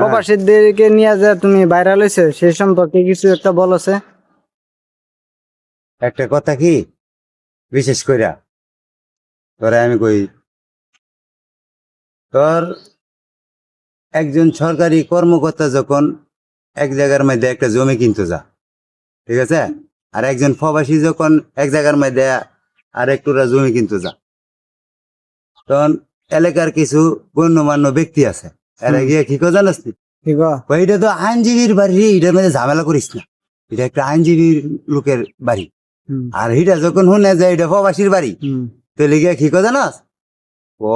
প্রবাসীদেরকে নিয়ে যা তুমি ভাইরাল হয়েছে সেই সম্পর্কে কিছু একটা বলছে। একটা কথা কি বিশেষ কইরা তোরা আমি কই, তোর একজন সরকারি কর্মকর্তা যখন এক জায়গার মধ্যে একটা জমি কিনতে যা, ঠিক আছে, আর একজন প্রবাসী যখন এক জায়গার মধ্যে আর একটুরা জমি কিনতে যা, তখন এলাকার কিছু গণ্যমান্য ব্যক্তি আছে, এরা গিয়ে কি করে জানাস নি? ঠিক এটা তো আইনজীবীর বাড়ি, এটার মধ্যে ঝামেলা করিস না, এটা একটা আইনজীবীর লোকের বাড়ি। আর এটা যখন শুনে যে এটা প্রবাসীর বাড়ি, তাহলে গিয়ে কি করে জানাস? ও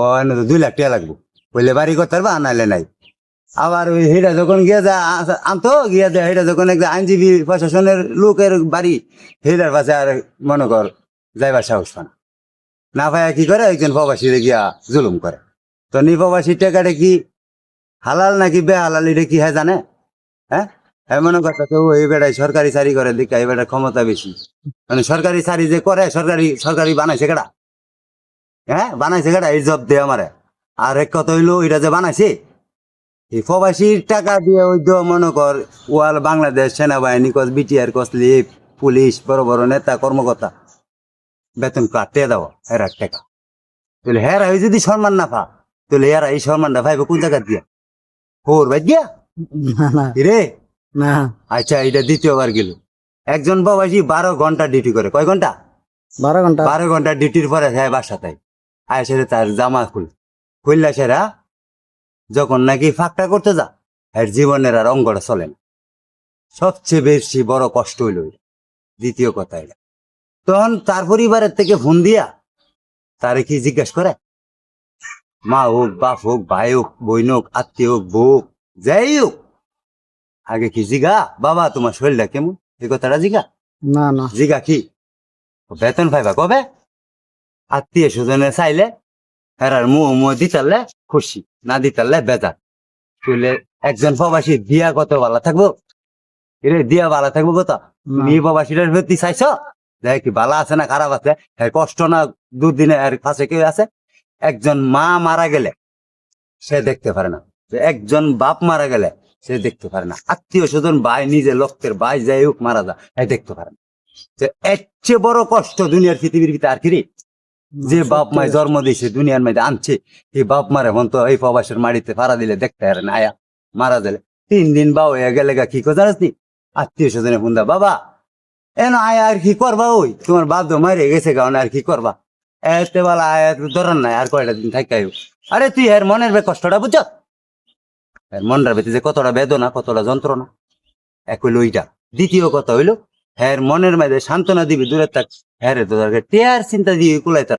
2 লাখ টাকা লাগবো, বললে বাড়ি করতে পারবা, আনাইলে নাই। আবার ওই হেটা যখন গিয়ে যা আনতো গিয়া দেয়, হেটা যখন একটা আইনজীবী প্রশাসনের লোকের বাড়ি, হেটার পাশে আর মনে কর যাইবার সাহস পায় না পায়, কি করে একজন প্রবাসীরে গিয়া জুলুম করে। তো প্রবাসীর টাকাটা কি হালাল নাকি বেহালাল এটা কি হ্যাঁ জানে? হ্যাঁ মনে করতে তো এই বেড়ায় সরকারি চাকরি করে দেখা, এই বেড়ার ক্ষমতা বেশি, মানে সরকারি চাকরি যে করে সরকারি বানাইছে কেডা? বানাইছে কেডা? এই জব দে আমারে। আর এক কথা হইলো এটা যে বানাইছে এই প্রবাসীর টাকা দিয়ে, ওই তো মনে কর ওয়াল বাংলাদেশ সেনাবাহিনী কস, বিটিআর কস, লিপ পুলিশ, বড় বড় নেতা কর্মকর্তা বেতন কাটে দাও হেরার টাকা। তাহলে হেরা যদি সম্মান না পা, তাহলে এরা এই সম্মানটা পাইব কোন জায়গা দিয়া? হোর ভাই দিয়া রে। না। আচ্ছা, এটা দ্বিতীয়বার গেল। একজন প্রবাসী 12 ঘন্টা ডিউটি করে। কয় ঘন্টা? 12 ঘন্টা। 12 ঘন্টা ডিউটির পরে হ্যাঁ বাসাতে আয়সে তার জামা খুললা সেরা যখন নাকি ফাঁকটা করতে যা, এর জীবনের আর অঙ্গটা চলে না। সবচেয়ে বেশি বড় কষ্ট হইল দ্বিতীয় কথা এটা। তখন তার পরিবারের থেকে ফোন দিয়া তারে কি জিজ্ঞাসা করে, মা হোক, বাপ হোক, ভাই হোক, বইন হোক, আত্মীয় হোক, বউ হোক, যাই হোক, আগে কি জিগা বাবা তোমার শরীরটা কেমন, এই কথাটা জিগা? না না। জিগা কি বেতন পাইবা কবে? আত্মীয় স্বজনে চাইলে হেরার মুহ দিতালে খুশি, না দিতালে বেজার। তুইলে একজন প্রবাসী দিয়া কত ভালো থাকবো? এরে দিয়া ভালো থাকবো কত? তুমি প্রবাসীটার প্রতি চাইছ দেখ কি ভালো আছে না খারাপ আছে? হ্যাঁ কষ্ট না দুদিনে এর কাছে কেউ আছে? একজন মা মারা গেলে সে দেখতে পারে না, একজন বাপ মারা গেলে সে দেখতে পারে না, আত্মীয় স্বজন ভাই, নিজে লক্ষ্যের ভাই যাই হোক মারা যা, দেখতে পারে না। এর চেয়ে বড় কষ্ট দুনিয়ার পৃথিবীর ভিতরে আর কি? যে বাপ মায় জন্ম দিয়েছে দুনিয়ার মধ্যে আনছে, এই বাপ মারে মন তো এই প্রবাসের মাটিতে ফাড়া দিলে দেখতে পারে না, আয়া মারা গেলে 3 দিন বা হয়ে গেলে কি করে জানাস নি? আত্মীয় স্বজনে ফোন দা, বাবা এন আয়া আর কি করবা, ওই তোমার বাপ তো মারে গেছে কারণ আর কি করবা, এতে বলা আয়া ধরান নাই আর কয়টা দিন থাকাই। আরে তুই এর মনের কষ্টটা বুঝছ? এর মনটার ভেতরে যে কতটা বেদনা, কতটা যন্ত্রণা, এক হইলো ওইটা। দ্বিতীয় কথা হইলো হ্যাঁ মনের মধ্যে সান্ত্বনা দিবি দূরে থাক, হ্যাঁ রে তোর টেয়ার চিন্তা দিয়ে কুলাইতে